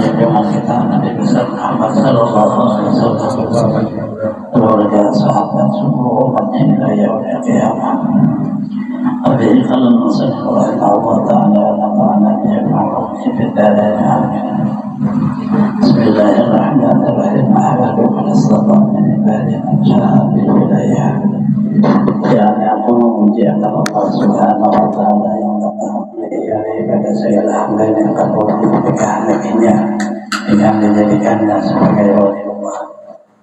junjungan kita Nabi besar Muhammad sallallahu alaihi wasallam, keluarga, sahabat, seluruh umatnya hingga yaumil qiyamah. Amin. Kalau musafir Allah Taala nafa'ana bi'ilmihi fid dharain amin. Bismillahirrahmanirrahim. Ahmadu wa nastaghfiruh min ibadina ja'a bil hidayah. Ya aku memuji Allah Subhanahu wa Ta'ala yang terpilih pada segala hamba yang kabul ketika nabinya yang dijadikannya sebagai wali Allah.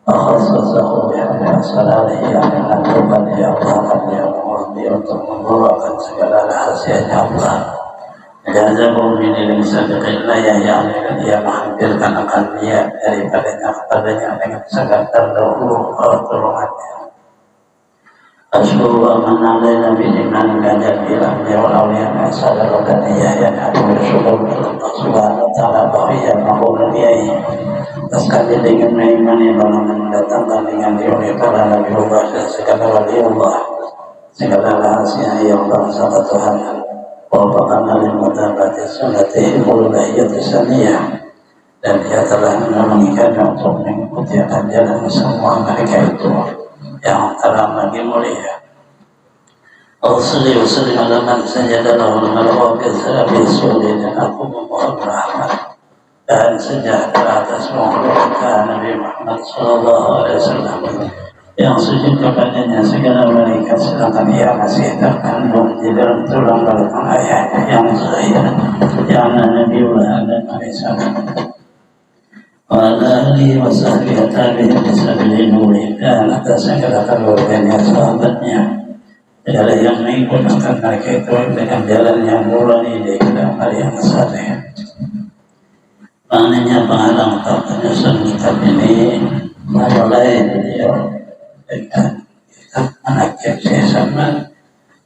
Khususnya bihamdi salalihi ala Tuhan ya Allah ya Allah untuk membawakan segala rahasianya Allah. Jazakum min ilmi layah yang dia menghampirkan akan dia daripadanya kepadanya dengan sangat terdahulu pertolongannya. Asyurullah manalai nabi iman gajah bilang dia walaunya masalah rokaniyah yang aku bersyukur Allah subhanahu wa ta'ala bahwa ia mahuliyai sekali dengan meimani bahwa mendatangkan dengan diulis para nabi Allah dan segala wali Allah segala rahasia yang bangsa Tuhan wabahkan alim mutabati sunatih mulahiyati saniyah dan dia telah mengikannya untuk mengikuti akan jalan semua mereka itu yang telah lagi mulia. Al-Sali wa-Sali ala man sajadalahu al-marwaqid salabi suli dan aku memohon rahmat dan sejahtera atas muhammad Nabi Muhammad sallallahu alaihi wasallam yang sujud kepadanya segala malaikat sedangkan ia masih terkandung di dalam tulang belakang ayahnya yang zahir yang Nabiullah dan alaihissalam. Wala alihi wa sahbihi tabi'in bisabili nurih dan atas segala keluarganya sahabatnya segala yang menggunakan mereka itu dengan jalan yang nurani dari amal yang saleh. Maknanya penghalang atau penyusun kitab ini mulai beliau dengan kitab menakib sama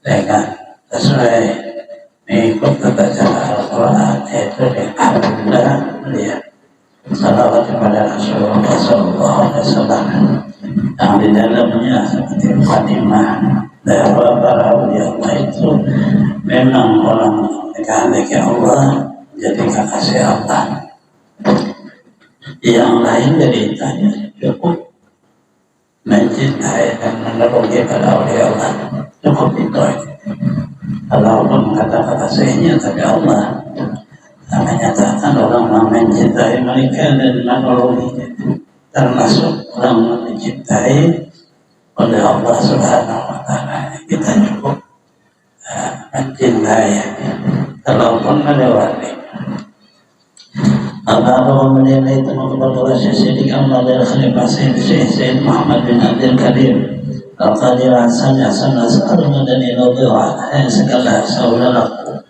dengan sesuai mengikut tata cara Al-Quran yaitu dengan Alhamdulillah beliau salawat kepada Rasulullah sallallahu alaihi wasallam yang di dalamnya seperti Fatimah bahwa para awliya Allah itu memang orang kehendaki Allah jadi kekasih Allah. Yang lain dari tanya cukup mencintai dan menerogi para awliya Allah, cukup itu. Kalau pun kata kekasihnya tapi Allah menyatakan orang mencintai mereka dan menolongnya termasuk orang mencintai oleh Allah Subhanahu wa Ta'ala. Kita cukup mencintai kalaupun melewati apa menilai itu kepada Syekh Ahmad Al-Khalifah Syekh Muhammad bin Abdul Karim Al-Qadir Hasan As'aruna dan Ilawiyah yang segala saudaraku.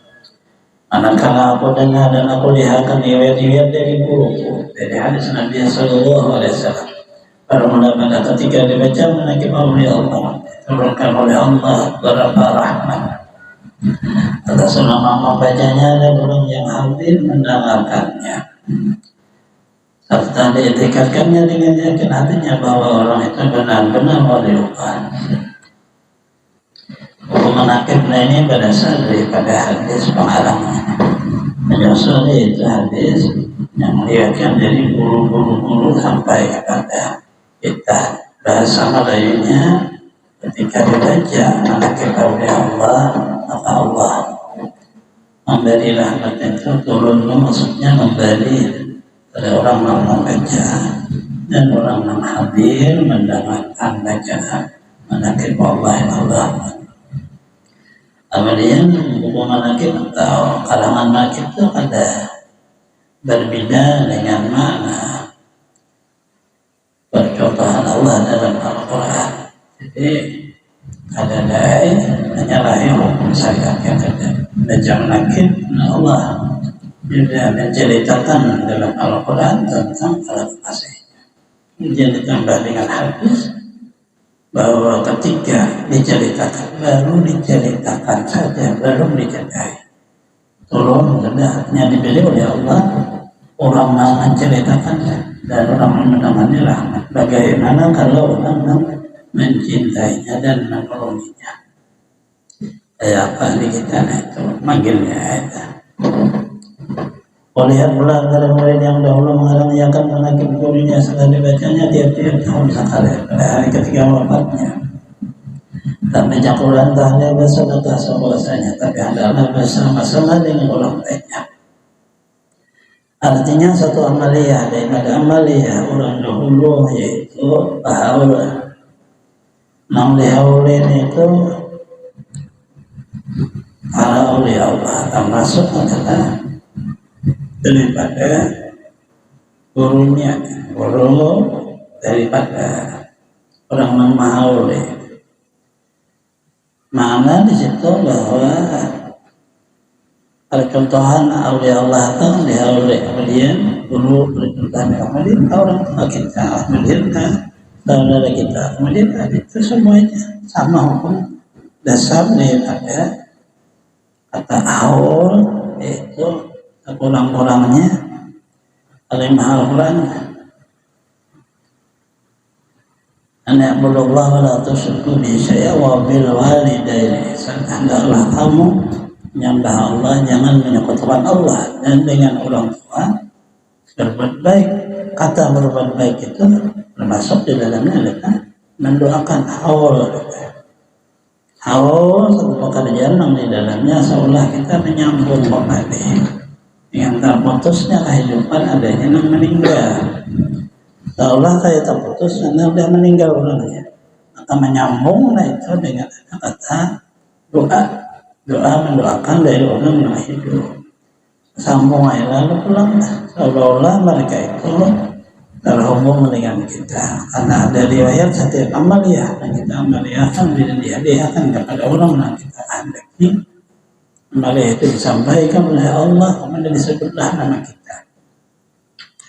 Manakala aku dengar dan aku lihatkan riwayat-riwayat dari guruku dari hadis Nabi sallallahu alaihi wasallam pada ketika dibaca menakib oleh Allah turunkan oleh Allah beberapa rahmat atas nama membacanya dan orang yang hadir mendengarkannya serta diitikadkannya dengan yakin hatinya bahwa orang itu benar-benar wali Allah. Hukum menakibnya ini berdasar daripada hadis penghalangan menyusuli itu hadis yang meriwayatkan dari guru-guru sampai kepada kita. Bahasa Melayunya ketika dibaca menakib oleh Allah maka Allah memberi rahmat itu turun, maksudnya memberi pada orang yang membaca dan orang yang hadir mendengarkan bacaan menakib Allah yang Allah. Kemudian buku manakib atau kalangan manakib itu ada berbeda dengan makna percontohan Allah dalam Al-Quran. Jadi ada dai menyalahi hukum syariat yang ada. Baca manakib Allah juga menceritakan dalam Al-Quran tentang para kekasihnya. Kemudian ditambah dengan hadis bahwa ketika diceritakan baru diceritakan saja, belum dicintai. Tolong hendaknya dipilih oleh Allah orang yang menceritakannya dan orang yang mendengarnya rahmat. Bagaimana kalau orang yang mencintainya dan menolonginya? Kayak apa di kita itu manggilnya itu Lihat pula antara murid yang dahulu mengarang-iakan menakib gurunya setelah dibacanya tiap-tiap tahun sekali pada hari ketiga wafatnya. Tak baca Quran tak hanya bersedekah sebawasanya, tapi adalah bersama-sama dengan orang lainnya. Artinya satu amaliyah daripada amaliyah orang dahulu, yaitu haul. Haulin itu para awliya Allah, termasuk adalah daripada gurunya, guru daripada orang memahauli. Mana di situ bahwa percontohan awliya Allah itu dihauli, kemudian guru percontohan kemudian orang tua kita, kemudian saudara kita, kemudian itu semuanya sama hukum dasar daripada kata haul, yaitu kurang-kurangnya paling mahal Quran. Anak berdoa wala tusyriku bihi syai'an wa bil walidaini ihsanan. Hendaklah kamu menyembah Allah, jangan menyekutukan Allah, dan dengan orang tua berbuat baik. Kata berbuat baik itu termasuk di dalamnya adalah mendoakan haul. Haul satu pekerjaan yang di dalamnya seolah kita menyambung kembali yang terputusnya kehidupan adanya yang meninggal. Seolah kayak terputus karena sudah meninggal orangnya. Maka menyambung itu dengan kata doa. Doa mendoakan dari orang yang hidup. Sambung aja lalu pulang. Seolah-olah mereka itu terhubung dengan kita. Karena ada riwayat setiap amaliyah yang kita amaliyahkan dihadiahkan kepada orang yang kita hendaki. Amaliyah itu disampaikan oleh Allah, kemudian disebutlah nama kita.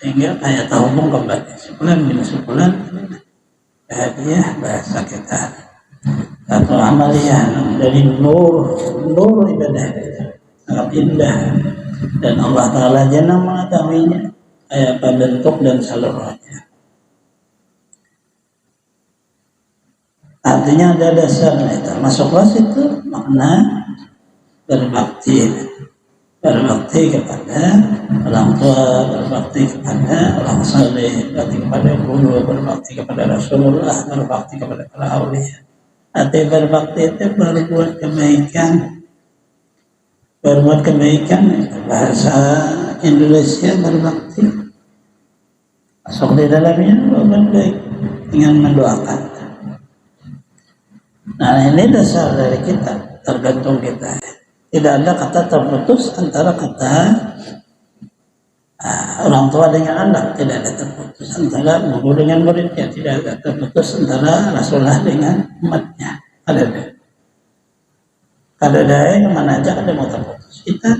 Sehingga kayak terhubung kembali. Sebulan demi sebulan hadiah bahasa kita. Satu amaliyah dari nur ibadah kita sangat indah, dan Allah Ta'ala jangan mengetahuinya kayak apa bentuk dan salurannya. Artinya ada dasarnya, termasuklah situ makna berbakti kepada orang tua, berbakti kepada orang saleh, berbakti kepada guru, berbakti kepada Rasulullah, berbakti kepada para awliya. Arti berbakti itu berbuat kebaikan, bahasa Indonesia berbakti masuk di dalamnya berbuat baik dengan mendoakan. Nah ini dasar dari kita, tergantung kita. Tidak ada kata terputus antara kata orang tua dengan anak, tidak ada terputus antara guru dengan muridnya, tidak ada terputus antara Rasulullah dengan umatnya. Ada yang mana aja ada mau terputus. Kita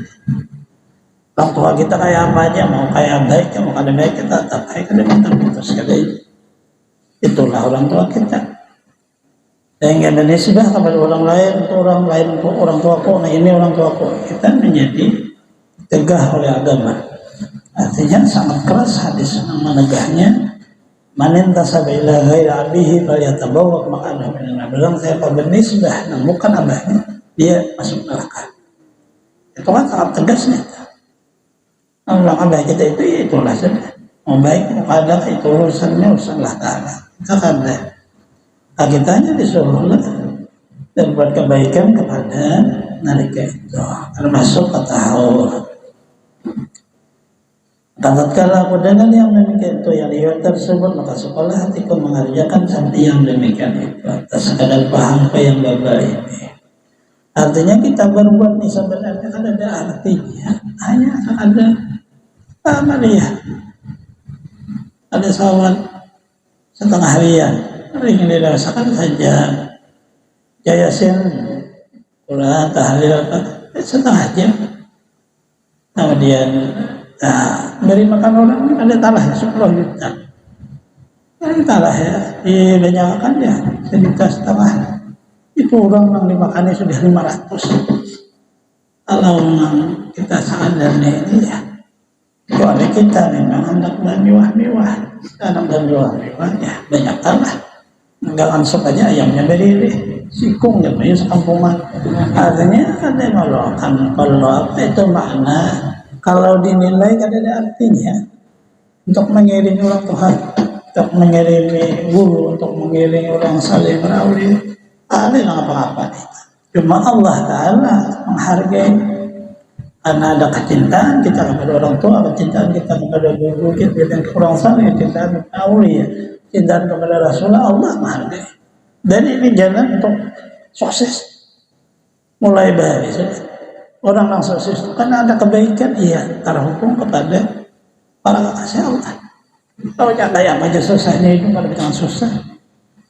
orang tua kita kayak apa aja, mau kayak baik, mau kada baik kita tetap baik, kada mau terputus kada itu. Itulah orang tua kita. Sehingga sudah kepada orang lain, untuk orang tuaku, nah ini orang tuaku, kita menjadi tegah oleh agama. Artinya sangat keras hadis menegahnya. Manin tasabila ghaira abihi falyatabawwa maq'adahu minan nar. Bilang saya bernisbah, nah bukan abahnya, dia masuk neraka. Itu kan sangat tegasnya. Orang abah kita itu itulah saja. Mau baik mau kada itu urusannya Allah Ta'ala. Kita kada. Kitanya disuruhlah dan buat kebaikan kepada mereka itu, termasuk kata haul. Tatkala aku dengan yang demikian itu yang riwayat tersebut, maka sekolah hatiku mengerjakan sampai yang demikian itu atas sekadar paham ke yang babak ini. Artinya kita berbuat ini sebenarnya kan ada artinya, hanya ada amaliyah, ada sawan setengah harian. Ingin dirasakan saja Yasin Quran tahlil setengah jam, kemudian beri makan orang ada talah 10 juta, ini talah ya dibanyakan ya 1,5 juta, itu orang yang dimakannya sudah 500. Kalau memang kita sadar ini ya, kecuali kita memang hendak bermewah-mewah, anak bermewah-mewah ya banyak talah. Enggak langsung aja ayamnya berdiri, sikungnya banyak sekampungan. Artinya ada yang melakukan kalau apa itu makna kalau dinilai kan ada artinya untuk mengiringi orang Tuhan, untuk mengiringi guru, untuk mengiringi orang saleh berawli, ada apa-apa. Cuma Allah Ta'ala menghargai karena ada kecintaan kita kepada orang tua, kecintaan kita kepada guru, kecintaan kepada orang saleh, kecintaan kepada aulia, kecintaan kepada Rasulullah, Allah menghargai. Dan ini jalan untuk sukses. Mulai dari orang yang sukses itu karena ada kebaikan, iya, terhubung kepada para kekasih Allah. Kalau kayak aja susahnya itu kalau jangan susah.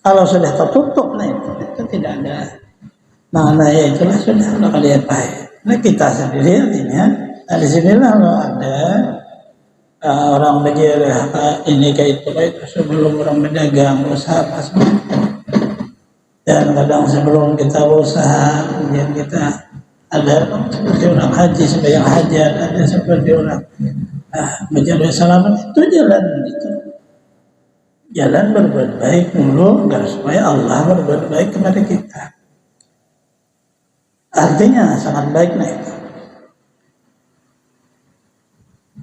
Kalau sudah tertutup, nah itu tidak ada. Nah ya itulah sudah kalian baik. Nah kita sendiri artinya, nah di sinilah kalau ada orang berjarah ini kayak itu sebelum orang berdagang usaha pas. Dan kadang sebelum kita usaha, kemudian kita ada seperti orang haji, sembahyang hajat, ada seperti orang menjaga selamat, itu jalan itu. Jalan berbuat baik dulu agar supaya Allah berbuat baik kepada kita. Artinya sangat baik itu.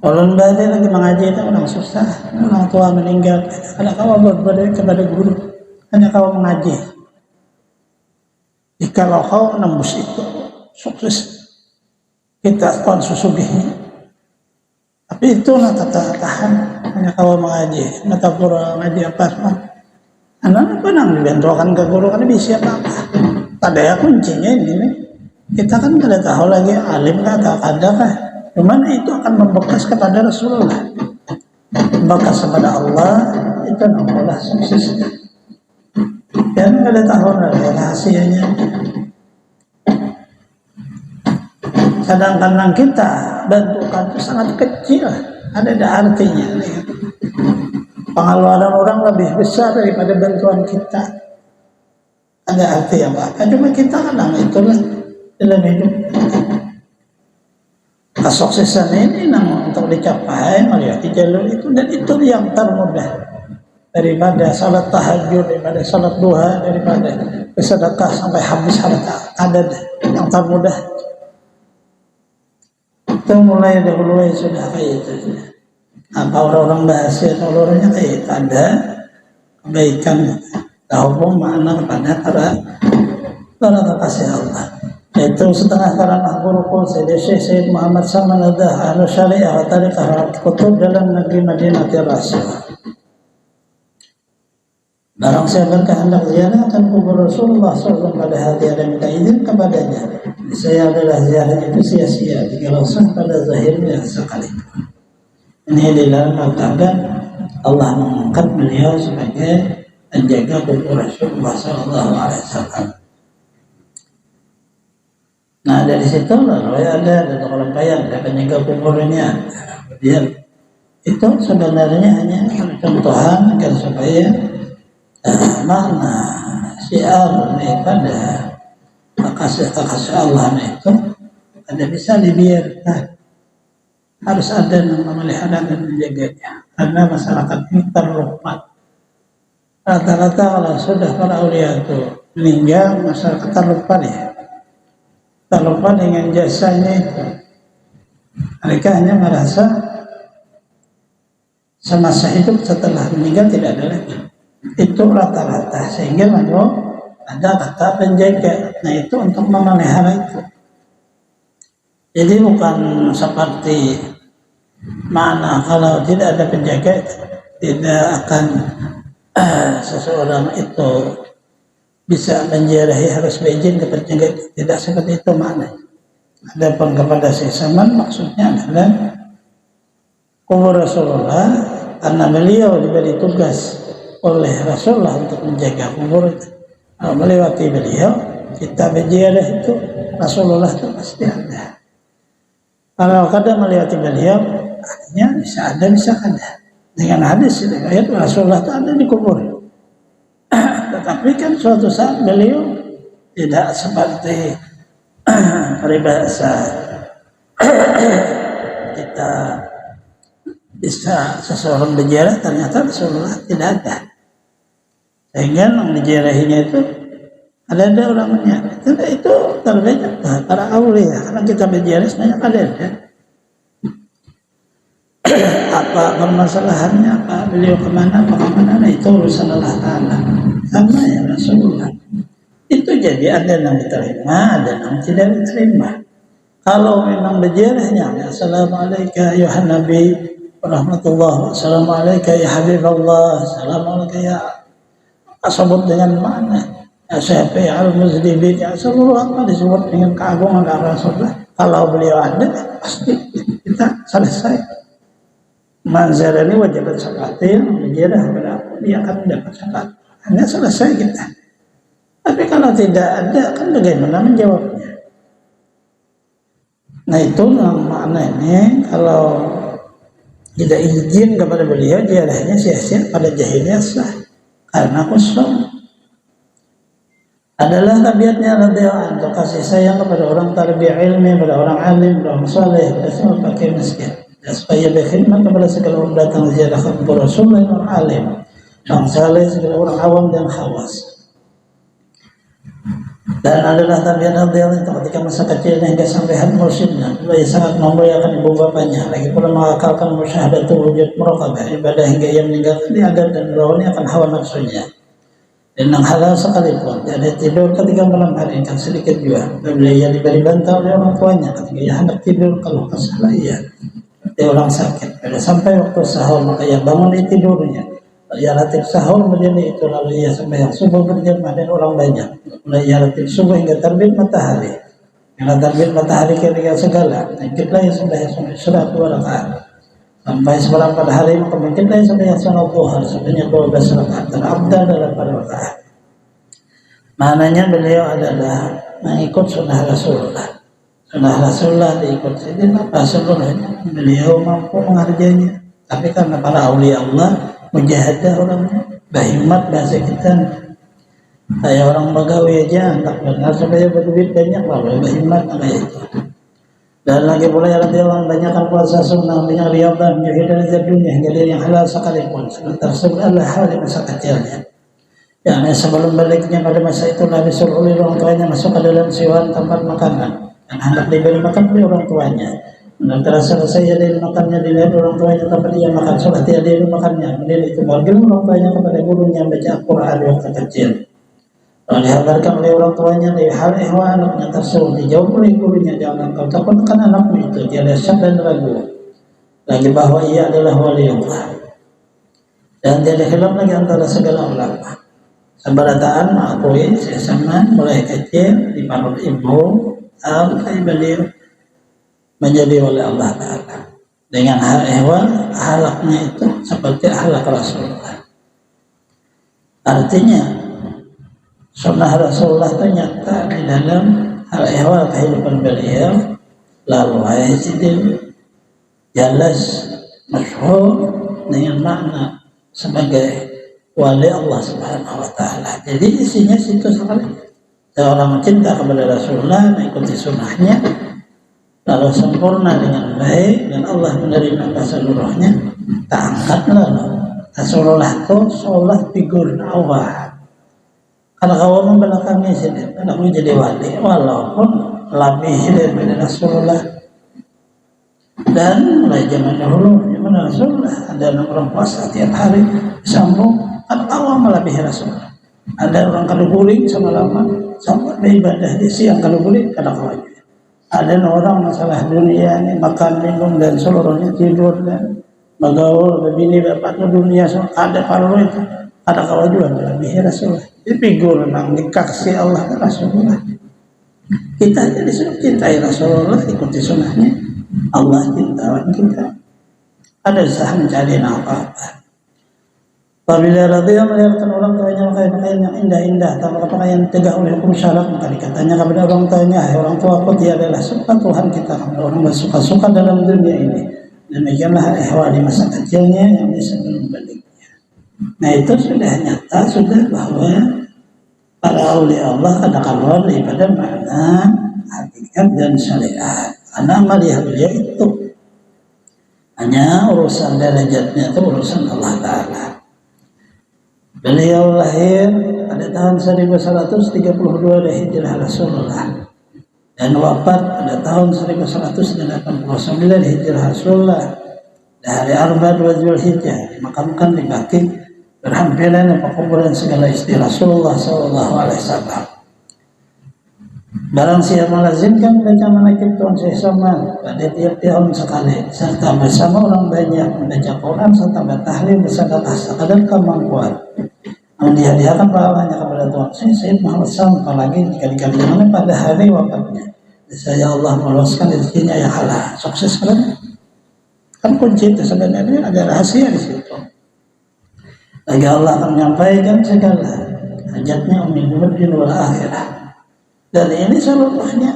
Kalau lagi mengaji itu orang susah, orang tua meninggal, karena kau berbuat baik kepada guru, hanya kau mengaji. Jikalau kau nembus itu sukses, kita tahun susugihnya. Tapi itulah tahan hanya kau mengaji, mata pura mengaji apa semua. Anak benang dibentrokan ke guru kan bisa apa-apa. Ada ya kuncinya ini nih. Kita kan tidak tahu lagi alim kah atau ada kah. Cuman itu akan membekas kepada Rasulullah, membekas kepada Allah, itu namanya sukses. Dan kada tahu lagi rahasianya. Sedangkan kita bentukan itu sangat kecil, ada artinya. Pengeluaran orang lebih besar daripada bantuan kita. Ada arti apa? Cuma kita kadang itulah dalam hidup. Kesuksesan ini namun untuk dicapai melewati jalur itu, dan itu yang termudah daripada salat tahajud, daripada salat duha, daripada bersedekah sampai habis harta, ada yang termudah. Itu mulai dahulu sudah kayak itu. Apa orang-orang bahasa seluruhnya kayak itu, ada kebaikan, terhubung makna kepada para kekasih Allah. Itu setengah karena guru Syekh Muhammad Salman Al-Dah Syariah wa Tariqah Kutub dalam negeri Madinah Rasul. Barang siapa kehendak ziarah akan kubur Rasulullah SAW pada hati ada minta izin kepadanya, saya adalah ziarah itu sia-sia jika sah pada zahirnya sekalipun. Ini dilarang agar Allah mengangkat beliau sebagai penjaga kubur Rasulullah SAW. Nah dari situ lalu ada orang kaya, ada penjaga kuburnya. Kemudian itu sebenarnya hanya contohan agar supaya makna syiar daripada kekasih Allah itu ada bisa dibiarkan. Harus ada yang memelihara dan menjaganya, karena masyarakat ini terlupa. Rata-rata kalau sudah para aulia itu meninggal, masyarakat terlupa dengan jasanya itu. Mereka hanya merasa semasa hidup, setelah meninggal tidak ada lagi. Itu rata-rata, sehingga lalu ada kata penjaga. Nah itu untuk memelihara itu. Jadi bukan seperti mana kalau tidak ada penjaga tidak akan seseorang itu bisa menziarahi harus berizin ke penjaga. Tidak seperti itu maknanya. Adapun kepada Syekh Salman maksudnya adalah kubur Rasulullah, karena beliau diberi tugas oleh Rasulullah untuk menjaga kubur itu. Kalau melewati beliau, kita berziarah itu Rasulullah itu pasti ada. Kalau kadang melewati beliau, artinya bisa ada, bisa ada. Dengan hadis riwayat Rasulullah itu ada di kubur. Tetapi kan suatu saat beliau tidak seperti peribahasa kita bisa seseorang berziarah ternyata Rasulullah tidak ada. Sehingga yang diziarahinya itu ada orangnya. Itu terbanyak para aulia. Karena kita berziarah sebenarnya ada. apa permasalahannya, apa beliau kemana, nah itu urusan Allah Ta'ala. Sama ya Rasulullah. Itu jadi ada yang diterima, ada yang tidak diterima. Kalau memang berjarahnya, Assalamualaikum ya Nabi warahmatullah, Assalamualaikum ya Habibullah, Assalamualaikum ya, sebut dengan mana? Syafi'i al-Muzdibin, ya seluruh apa disebut dengan keagungan Rasulullah. Kalau beliau ada, pasti kita selesai. Manzar ini wajib syafaatin, berjarah kepada aku, dia akan mendapat syafaat. Hanya selesai kita. Tapi kalau tidak ada, kan bagaimana menjawabnya? Nah itu maknanya kalau tidak izin kepada beliau, jarahnya sia-sia pada jahiliyah sah. Karena kosong. Adalah tabiatnya radhiyallahu anhu kasih sayang kepada orang tarbiyah ilmi, kepada orang alim, orang saleh, kepada semua pakai masjid. Dan supaya berkhidmat kepada segala orang datang ziarah kubur Rasulullah, orang alim, orang saleh, segala orang awam dan khawas. Dan adalah tabiat radhiyallahu anhu ketika masa kecilnya hingga sampai had mursyidnya, beliau sangat memuliakan ibu bapanya, lagi pula mengakalkan musyahadatul wujud muraqabah, ibadah hingga ia meninggalkan diagar dan merawani akan hawa nafsunya. Dan yang halal sekalipun, dia tidur ketika malam hari kan sedikit juga. Beliau diberi bantal oleh orang tuanya ketika ia hendak tidur, kalau salah ia orang sakit. Pada sampai waktu sahur maka ia bangun di tidurnya. Ia latih sahur menjadi itu, lalu ia sembahyang subuh berjamaah dan orang banyak. Mulai ia latih subuh hingga terbit matahari. Karena terbit matahari ketika segala, mungkinlah ia sembahyang sudah 2 rakaat. Sampai seberapa pada hari maka mungkinlah ia sembahyang salat duha sebanyak 12 rakaat. Dan abdal dalam pada rakaat. Maknanya beliau adalah mengikut sunnah Rasulullah. Sunnah Rasulullah diikut. Jadi apa sebenarnya beliau mampu menghargainya. Tapi karena para awliya Allah mujahadah orangnya, berhimmat bahasa kita. Kayak orang Bagawi aja, tak benar supaya berduit banyak lah, berhimmat kayak itu. Dan lagi pula yang radhiyallahu anhu banyakkan puasa sunnah dengan riyadhah menjauhi dari dunia hingga dari yang halal sekalipun. Tersebut adalah hal di masa kecilnya. Yang sebelum baliknya pada masa itu Nabi suruh oleh orang tuanya masuk ke dalam siwan tempat makanan dan hendak diberi makan oleh orang tuanya. Dan terasa saya dari makannya dilihat orang tuanya tempat dia makan, sudah tidak dari makannya. Kemudian itu bagian orang tuanya kepada gurunya baca Al-Quran waktu kecil. Lalu dihabarkan oleh orang tuanya dari hal ihwa anaknya tersebut, dijawab oleh gurunya, jangan kau takutkan anakmu itu, dia syak dan ragu lagi bahwa ia adalah wali Allah dan tiada khilaf lagi antara segala ulama. Seberataan mengakui sesama mulai kecil dipanut ibu sampai beliau menjadi oleh Allah Ta'ala dengan hal ehwal, halaknya itu seperti halak Rasulullah. Artinya sunnah Rasulullah itu nyata di dalam hal ehwal kehidupan beliau, lalu ayat jelas masyhur dengan makna sebagai wali Allah Subhanahu wa Ta'ala. Jadi isinya situ sekali. Seorang cinta kepada Rasulullah, mengikuti sunnahnya, lalu sempurna dengan baik, dan Allah menerima keseluruhnya, tak angkatlah Rasulullah itu seolah figur Allah. Kalau kau membelakangi sini, kamu jadi wali, walaupun lebih dari Rasulullah. Dan mulai zaman dahulu, zaman Rasulullah, ada orang puasa tiap hari, sambung, atau melebihi Rasulullah. Ada orang kalau guling sama lama, sampai beribadah di siang kalau guling, kadang wajib. Ada orang masalah dunia ini, makan, minum, dan seluruhnya tidur, dan bergaul, berbini, berpatu dunia, ada paruh itu, ada kewajiban melebihi Rasulullah. Ini figur memang dikasih Allah ke Rasulullah. Kita aja disuruh cintai Rasulullah, ikuti sunnahnya. Allah cintawan kita. Ada usaha mencari apa-apa. Apabila radhiyallahu melihatkan orang tuanya pakaian yang indah-indah tanpa pakaian tegak oleh hukum syarak, maka dikatanya kepada orang tuanya, hai orang tua aku, dia adalah suka Tuhan kita, orang bersuka-suka dalam dunia ini. Demikianlah ihwal di masa kecilnya yang bisa membaliknya. Nah itu sudah nyata, sudah bahwa para awliya Allah katakan wali pada makna hakikat dan syariat. Karena amalia beliau itu hanya urusan derajatnya itu urusan Allah Ta'ala. Beliau lahir pada tahun 1132 dari hijrah Rasulullah dan wafat pada tahun 1189 dari hijrah Rasulullah. di hari Arba 2 Zulhijjah dimakamkan di Baqi berhampiran di pekuburan segala istri Rasulullah Sallallahu Alaihi Wasallam. Barang siapa melazimkan membaca manaqib Tuan Syekh Somad pada tiap tahun sekali serta bersama orang banyak membaca Quran serta bertahlil bersedekah sekadar kemampuan yang dihadiahkan pahalanya kepada Tuan Syekh Muhammad SAW, apalagi jika dikalikan pada hari wafatnya. Saya Allah meloloskan rezekinya yang halal, sukses kan? Kan kunci itu sebenarnya ada rahasia di situ. Lagi Allah akan menyampaikan segala hajatnya umil dunia wal akhirah. Dan ini seluruhnya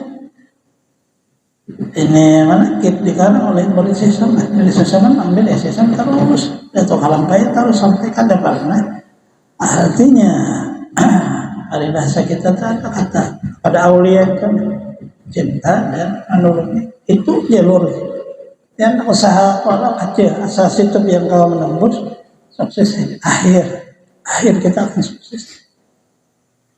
ini manaqib dikarang oleh Murid Syekh Somad. Dari Syekh Somad ambil SSM terus atau kalampai terus sampai ke depannya. Artinya hari bahasa kita ada kata pada aulia itu cinta dan menurutnya itu jalur yang usaha walau kecil asas itu yang kalau menembus sukses akhir kita akan sukses.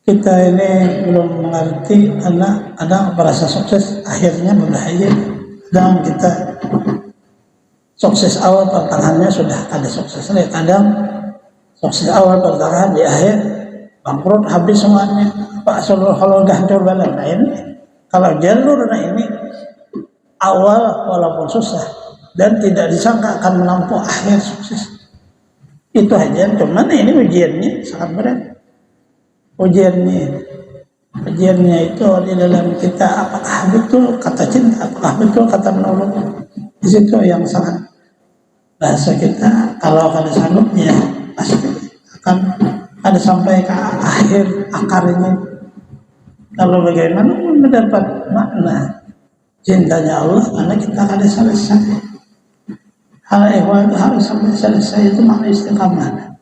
Kita ini belum mengerti karena kadang merasa sukses akhirnya berbahaya. Kadang kita sukses awal pertengahannya sudah ada suksesnya, kadang sukses awal pertengahan di akhir bangkrut habis semuanya. Pak seluruh kalau hancur balan. Nah ini kalau jalur ini awal walaupun susah dan tidak disangka akan menampung akhir sukses. Itu aja. Cuman ini ujiannya sangat berat. Ujiannya itu di dalam kita apakah betul kata cinta, apakah betul kata menolong. Di situ yang sangat bahasa kita kalau ada sanggupnya pasti akan ada sampai ke akhir akarnya. Kalau bagaimana mendapat makna cintanya Allah karena kita akan selesai. Hal ehwal itu harus sampai selesai, itu makna istiqamah.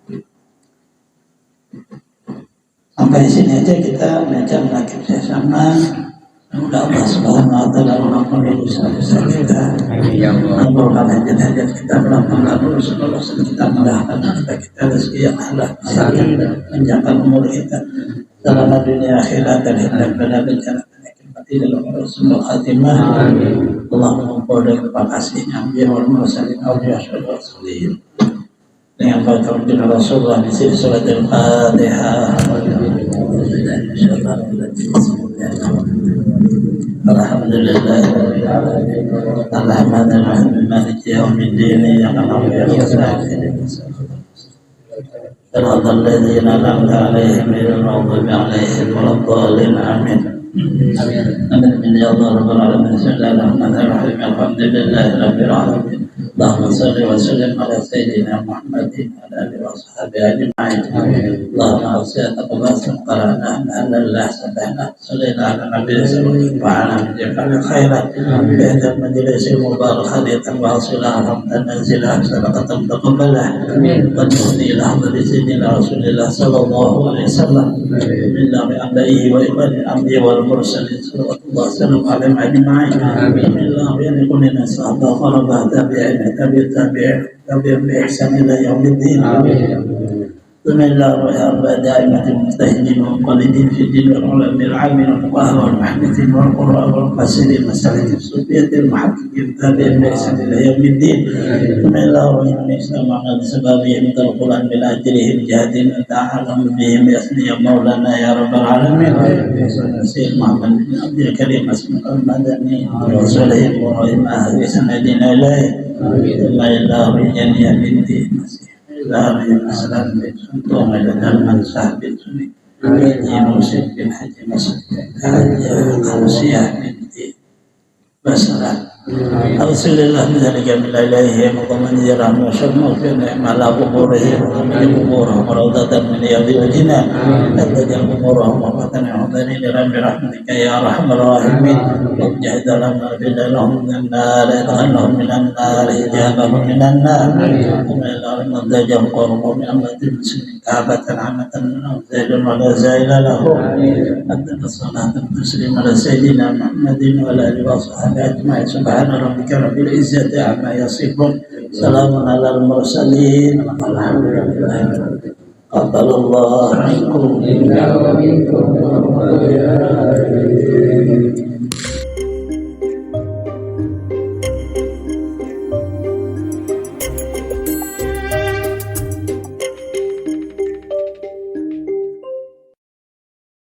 Sampai sini aja kita baca manaqib Syekh Somad. Semoga Allah Subhanahu wa taala mengampuni dosa-dosa kita, mengampuni hajat-hajat kita, mengampuni dosa-dosa kita, mudahkan kita rezeki yang halal, menjaga umur kita selama dunia akhirat dan daripada bencana penyakit mati dalam Rasulul Khatimah. Allah mengampuni kepakasinya Nabi wal mursalin awliya wa salihin. Dengan baca Rasulullah di sini surat Al-Fatihah. Alhamdulillahirabbil alamin. Arrahmanirrahim. Maliki yaumiddin. Iyyaka na'budu wa iyyaka nasta'in. Shiratal ladzina an'amta 'alaihim ghairil maghdubi 'alaihim waladdallin. Amin. Amin ya Allah rabbal alamin. Bismillahirrahmanirrahim. Alhamdulillahirabbil alamin. Allahumma shalli wa sallim ala sayyidina Muhammadin wa ala alihi wa sahbihi ajma'in. Allahumma awsi'na taqabbal qara'na alhamdulillah sabahna sallallahu ala nabiyyi sallallahu alaihi wa sallam khairan bi hadha majlis mubarak hadithan wa asilah hamdan nazilah sadaqatan taqabbalah wa tuhni ila hadri sayyidina Rasulillah sallallahu alaihi wasallam billahi amdihi wa ibadi amdi wal mursalin sallallahu alaihi wa sallam ajma'in. Bismillah ya kunna sahabah qarabah tabi'in tabi'in bi'ihsan ila yaumiddin. Bismillahirrahmanirrahim. Da'imati mujtahidin wa muqallidin fi din wal ulama al-'amin wal fuqaha wal muhaddithin wal qurra wal qasirin masalikin sufiyatil muhaqqiqin tabi'in bi'ihsan ila yaumiddin. Bismillahirrahmanirrahim. Islamana bisababihim al-Qur'an bil ajrihim jahadin ta'alam bihim yasni ya maulana ya rabbal alamin. Sayyid Muhammad bin Abdul Karim asma'ul madani wa salihim wa rahimah wa sanadina ilaih. Bismillahirrahmanirrahim. Ya binti masih Dari Aslan bin Suntung dan Mansah bin Sunni Haji Musid bin Haji Masud Haji Kausiah binti Basran Alhamdulillah Mizalika Milailahi Muqamani Jarahmu Syarmu Fina Mala Kuburihim Muqamani Kuburahum Raudatan Min Yadhi Wajina Adajal Kuburahum Wabatan Yahudani Dirami Rahmatika Ya Rahman Rahimin Wabjah dalam Nabidalahum Minan Nar Yadhanahum Minan Nar Hijabahum Minan Nar Umaylarim Adajal Qurmu Min Amatin Muslimin Kaabatan Amatan Zaidun Wala Zaila Lahu Adana Salatan Muslim Ala Sayyidina Muhammadin Wala Alihi wa Sahabat Ajma'in Subhana rabbika rabbil izzati amma yasifun salamun alal mursalin alhamdulillah. Qabalallahu minkum